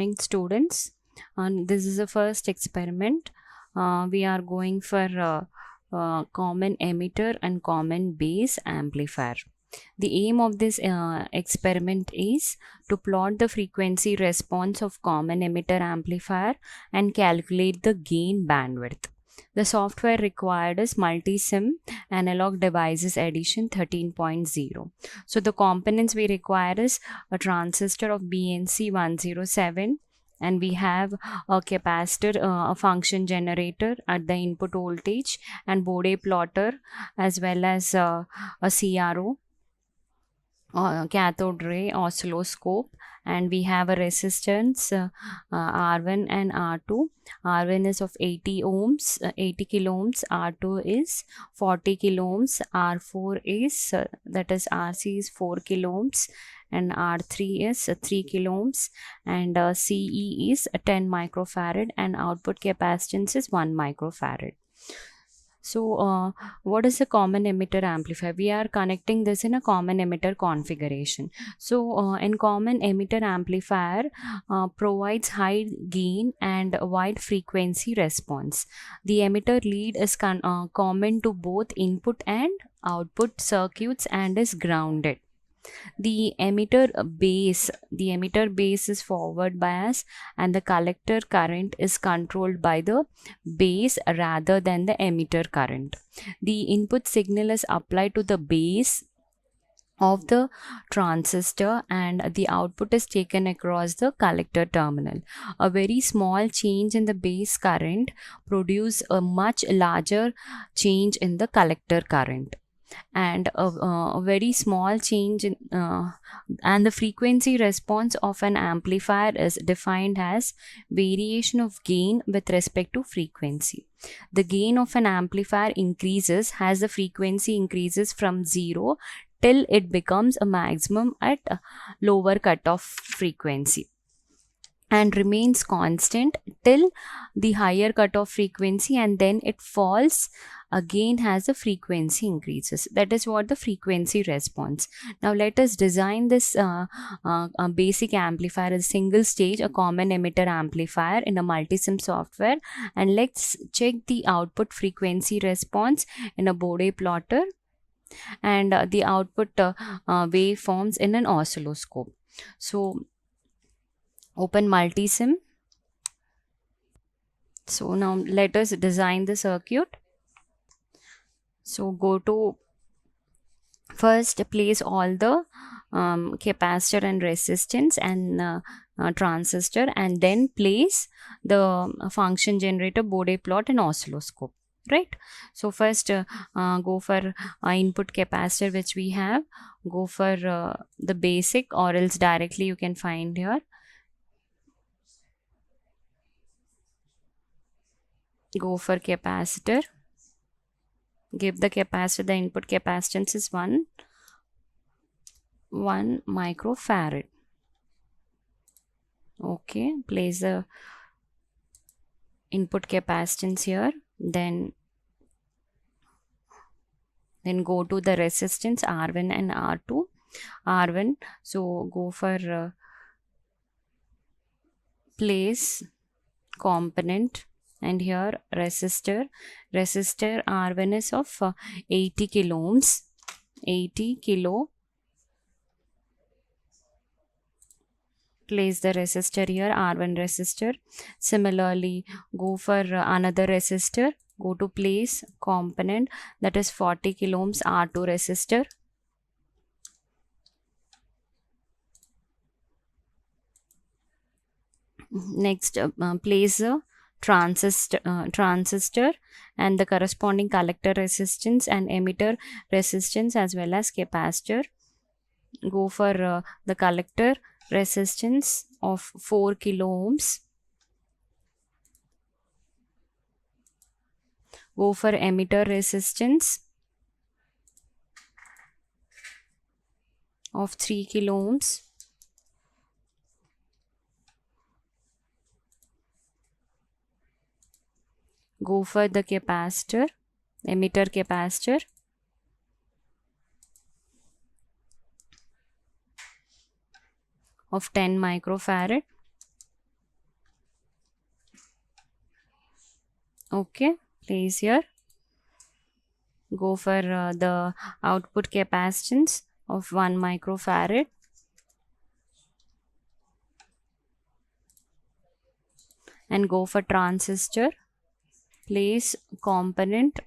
morning, students. This is the first experiment. We are going for common emitter and common base amplifier. The aim of this experiment is to plot the frequency response of common emitter amplifier and calculate the gain bandwidth. The software required is Multisim Analog Devices Edition 13.0. So the components we require is a transistor of BNC 107, and we have a capacitor, a function generator at the input voltage, and Bode plotter, as well as a CRO, cathode ray oscilloscope, and we have a resistance R1 and R2. R1 is of 80 ohms, 80 kilo ohms. R2 is 40 kilo ohms. R4 is that is RC is 4 kilo ohms, and R3 is 3 kilo ohms, and CE is 10 microfarad, and output capacitance is 1 microfarad. So what is a common emitter amplifier? We are connecting this in a common emitter configuration. So in common emitter amplifier provides high gain and wide frequency response. The emitter lead is common to both input and output circuits and is grounded. The emitter base is forward bias, and the collector current is controlled by the base rather than the emitter current. The input signal is applied to the base of the transistor, and the output is taken across the collector terminal. A very small change in the base current produces a much larger change in the collector current, and a very small change in and the frequency response of an amplifier is defined as variation of gain with respect to frequency. The gain of an amplifier increases as the frequency increases from 0 till it becomes a maximum at a lower cutoff frequency, and remains constant till the higher cutoff frequency, and then it falls again as the frequency increases. That is what the frequency response. Now let us design this basic amplifier as single stage, a common emitter amplifier in a Multisim software, and let's check the output frequency response in a Bode plotter, and the output waveforms in an oscilloscope. So open Multisim. So now let us design the circuit. So go to first place all the capacitor and resistance and transistor, and then place the function generator, Bode plot, and oscilloscope. Right. So first go for input capacitor, which we have. Go for the basic, or else directly you can find here. Go for capacitor. Give the capacitor, the input capacitance is 1 microfarad. Okay, place the input capacitance here, then go to the resistance R1 and R2. R1, so go for place component, and here resistor R1 is of 80 kilo ohms, 80 kilo. Place the resistor here, R1 resistor. Similarly, go for another resistor. Go to place component, that is 40 kilo ohms, R2 resistor. Next, place the transistor and the corresponding collector resistance and emitter resistance, as well as capacitor. Go for the collector resistance of 4 kilo ohms. Go for emitter resistance of 3 kilo ohms. Go for the capacitor, emitter capacitor of 10 microfarad. Okay, place here. Go for the output capacitance of 1 microfarad. And go for transistor. Place component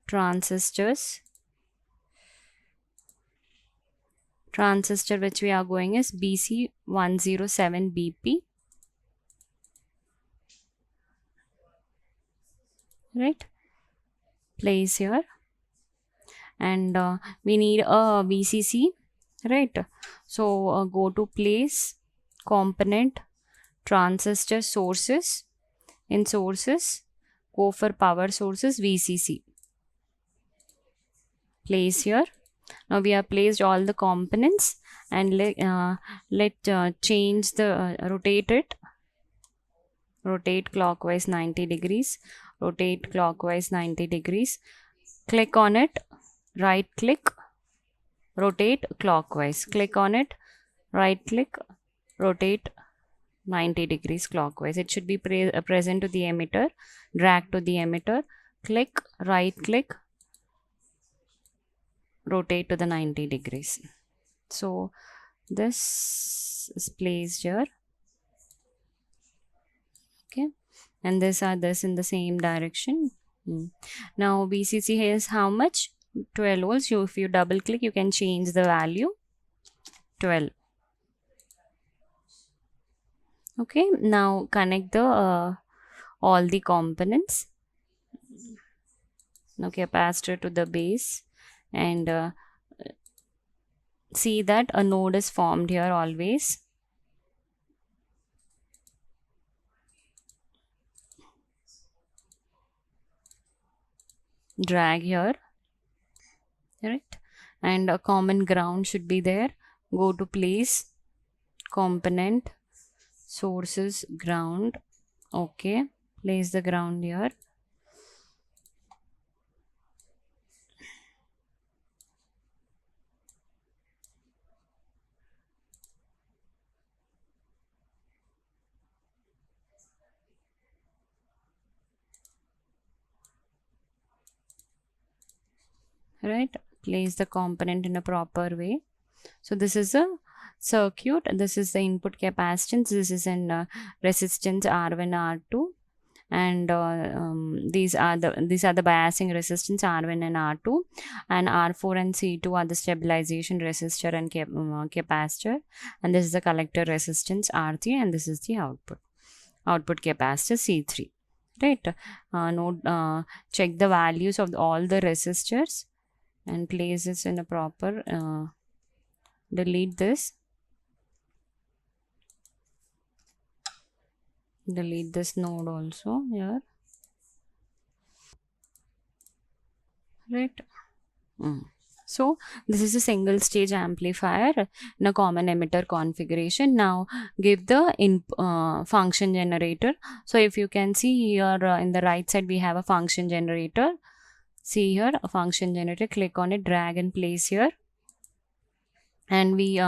transistors. Transistor which we are going is BC107BP. Right, place here. And we need a VCC, right? So go to place component transistor sources. In sources, go for power sources VCC. Place here. Now we have placed all the components, and let change the rotate it. Rotate clockwise 90 degrees. Rotate clockwise 90 degrees. Click on it. Right click. Rotate clockwise. Click on it. Right click. Rotate 90 degrees clockwise. It should be present to the emitter. Drag to the emitter. Click. Right click. Rotate to the 90 degrees. So this is placed here. Okay, and this in the same direction. Now VCC is how much? 12 volts. If you double click, you can change the value. 12. Okay, now connect the all the components. Now capacitor to the base, and see that a node is formed here always. Drag here, right? And a common ground should be there. Go to place component sources ground. Okay, place the ground here. Right, place the component in a proper way. So this is a circuit. This is the input capacitance. This is an resistance R1, R2, and these are the biasing resistance R1 and R2, and R4 and C2 are the stabilization resistor and capacitor, and this is the collector resistance R3, and this is the output capacitor C3. Right, check the values of all the resistors and place this in a proper delete this node also here, right? So this is a single stage amplifier in a common emitter configuration. Now give the function generator. So if you can see here in the right side, we have a function generator. See here, a function generator. Click on it, drag and place here. And we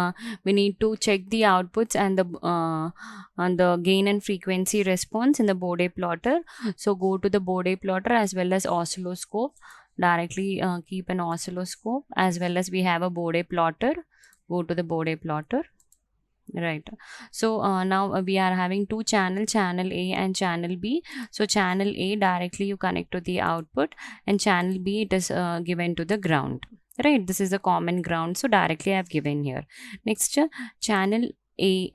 need to check the outputs and the gain and frequency response in the Bode plotter. So go to the Bode plotter as well as oscilloscope. Directly keep an oscilloscope, as well as we have a Bode plotter. Go to the Bode plotter. Right. So now we are having two channel A and channel B. So channel A, directly you connect to the output, and channel B, it is given to the ground. Right, this is the common ground, so directly I have given here. Next, channel B,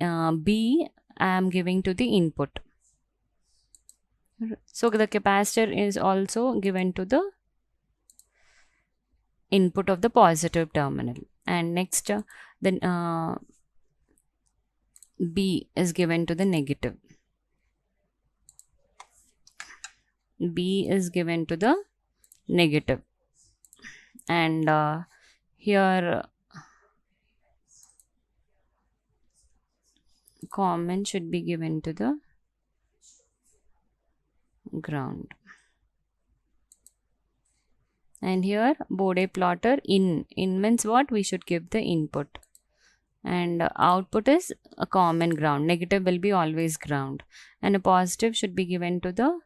I am giving to the input. So the capacitor is also given to the input of the positive terminal. And next, then B is given to the negative. B is given to the negative. And here common should be given to the ground. And here Bode plotter in means what? We should give the input. and output is a common ground. Negative will be always ground, and a positive should be given to the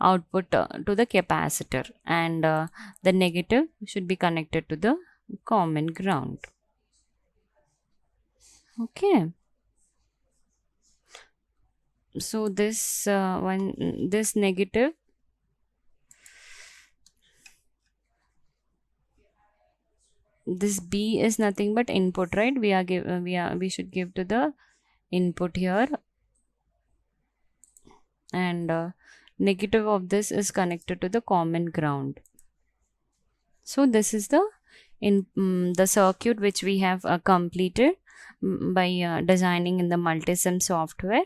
output to the capacitor, and the negative should be connected to the common ground. Okay, so this this negative, this B is nothing but input, right? We should give to the input here, and negative of this is connected to the common ground. So this is the the circuit which we have completed by designing in the multisim software.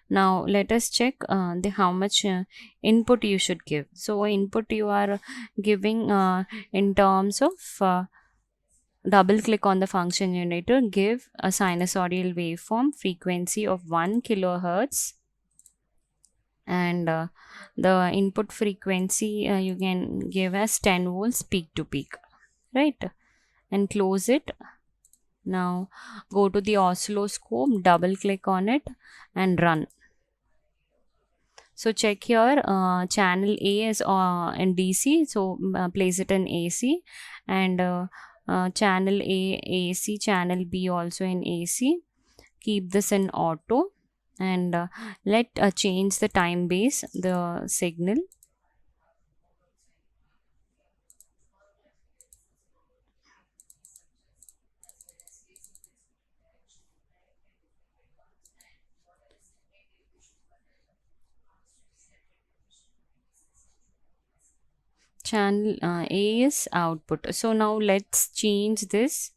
Now let us check the how much input you should give. So input you are giving in terms of double click on the function generator, give a sinusoidal waveform frequency of 1 kilohertz, and the input frequency you can give as 10 volts peak to peak, right? And close it. Now go to the oscilloscope, double click on it and run. So check here, channel A is in DC, so place it in AC, and channel A AC, channel B also in AC. Keep this in auto, and let change the time base, the signal. Channel A is output. So now let's change this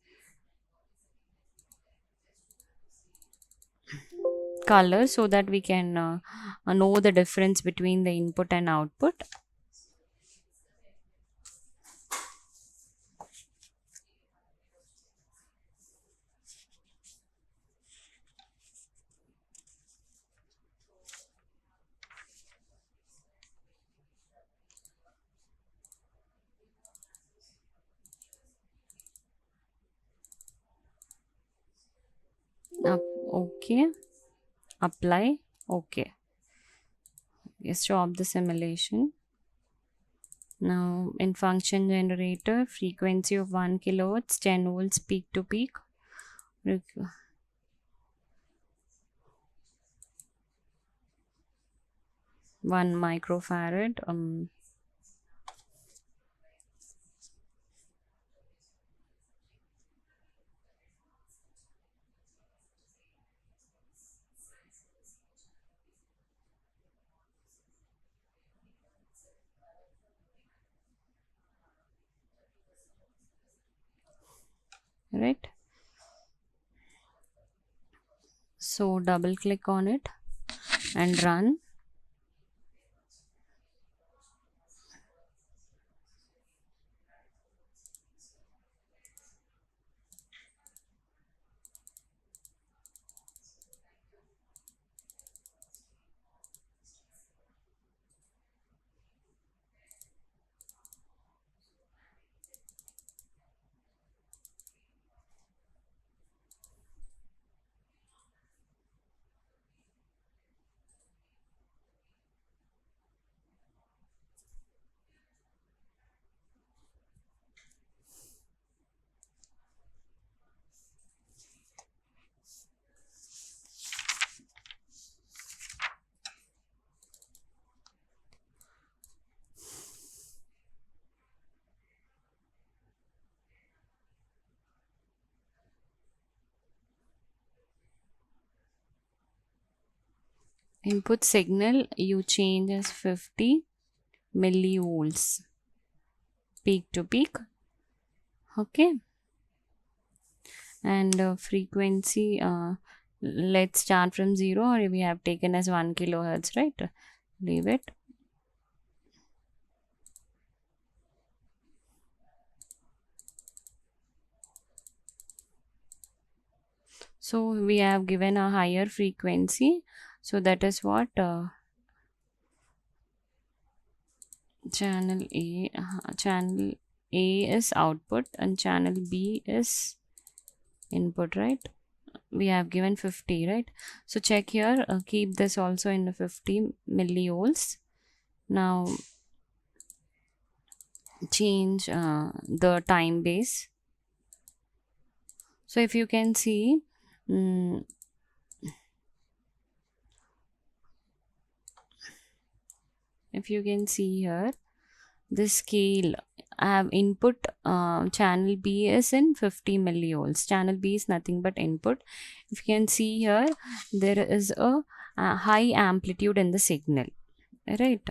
color so that we can know the difference between the input and output. Okay, apply. Okay, stop the simulation. Now in function generator, frequency of 1 kilohertz, 10 volts peak to peak, 1 microfarad. Right, so double click on it and run. Input signal you change as 50 millivolts peak to peak. Okay, and frequency, let's start from 0, or we have taken as 1 kilohertz, right? Leave it. So we have given a higher frequency, so that is what channel A is output and channel B is input, right? we have given 50, right? So check here, keep this also in the 50 millivolts. Now change the time base. So if you can see, if you can see here, this scale, I have input, channel B is in 50 millivolts. Channel B is nothing but input. If you can see here, there is a high amplitude in the signal, right?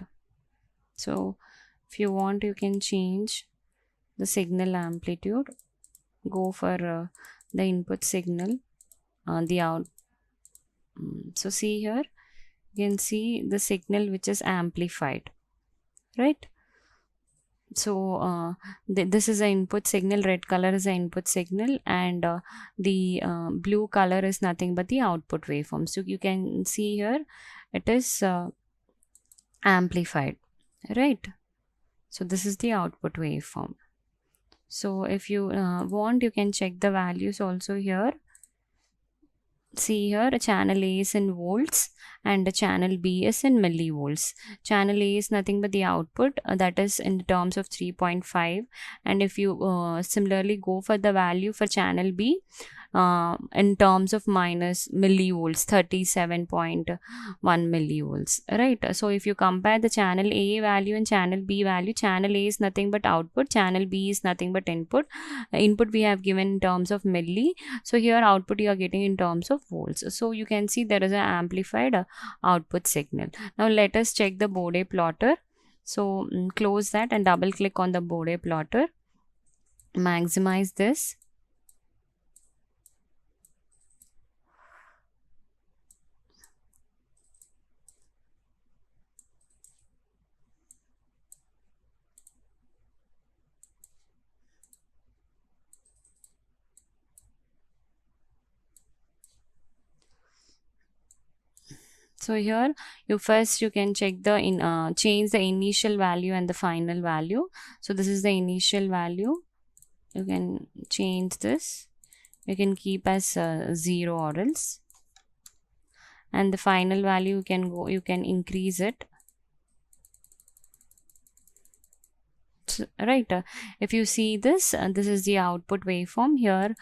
So if you want, you can change the signal amplitude, go for the input signal, the out. So see here, you can see the signal which is amplified, right? So this is an input signal, red color is an input signal, and the blue color is nothing but the output waveform. So you can see here it is amplified, right? So this is the output waveform. So if you want, you can check the values also here. See here, a channel A is in volts and a channel B is in millivolts. Channel A is nothing but the output, that is in terms of 3.5, and if you similarly go for the value for channel B, in terms of minus millivolts, 37.1 millivolts, right? So if you compare the channel A value and channel B value, channel A is nothing but output, channel B is nothing but input. Input we have given in terms of milli, so here output you are getting in terms of volts. So you can see there is an amplified output signal. Now let us check the Bode plotter. So close that and double click on the Bode plotter, maximize this. So here you can check the change the initial value and the final value. So this is the initial value, you can change this, you can keep as 0 or else, and the final value you can increase it. So, right, if you see this, this is the output waveform. Here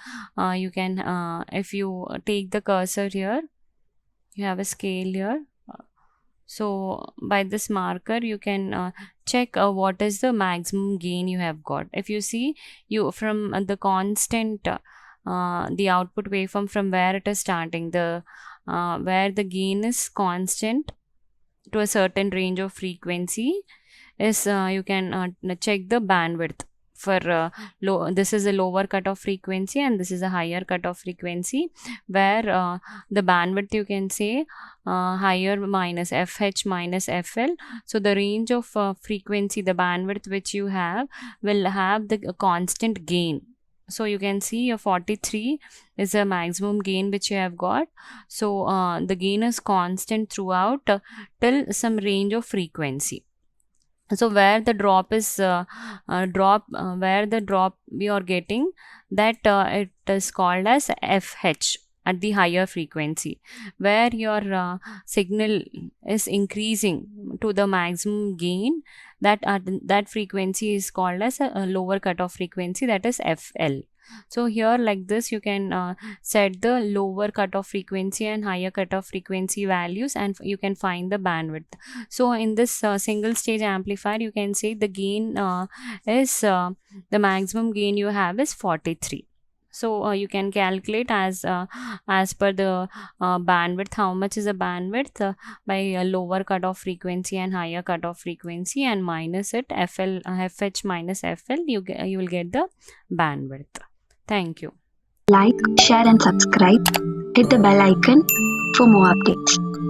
you can if you take the cursor here, you have a scale here. So by this marker you can check what is the maximum gain you have got. If you see, you from the constant the output waveform, from where it is starting, the where the gain is constant to a certain range of frequency, is you can check the bandwidth for low. This is a lower cutoff frequency and this is a higher cutoff frequency, where the bandwidth you can say higher minus FH minus FL. So the range of frequency, the bandwidth which you have, will have the constant gain. So you can see your 43 is a maximum gain which you have got. So the gain is constant throughout till some range of frequency. So where the drop is where the drop we are getting, that it is called as FH at the higher frequency. Where your signal is increasing to the maximum gain, that that frequency is called as a lower cutoff frequency, that is FL. So here like this you can set the lower cutoff frequency and higher cutoff frequency values, and you can find the bandwidth. So in this single stage amplifier, you can say the gain is the maximum gain you have is 43. So you can calculate as per the bandwidth, how much is the bandwidth by a lower cutoff frequency and higher cutoff frequency, and minus it, FH minus FL, you will get the bandwidth. Thank you. Like, share and subscribe. Hit the bell icon for more updates.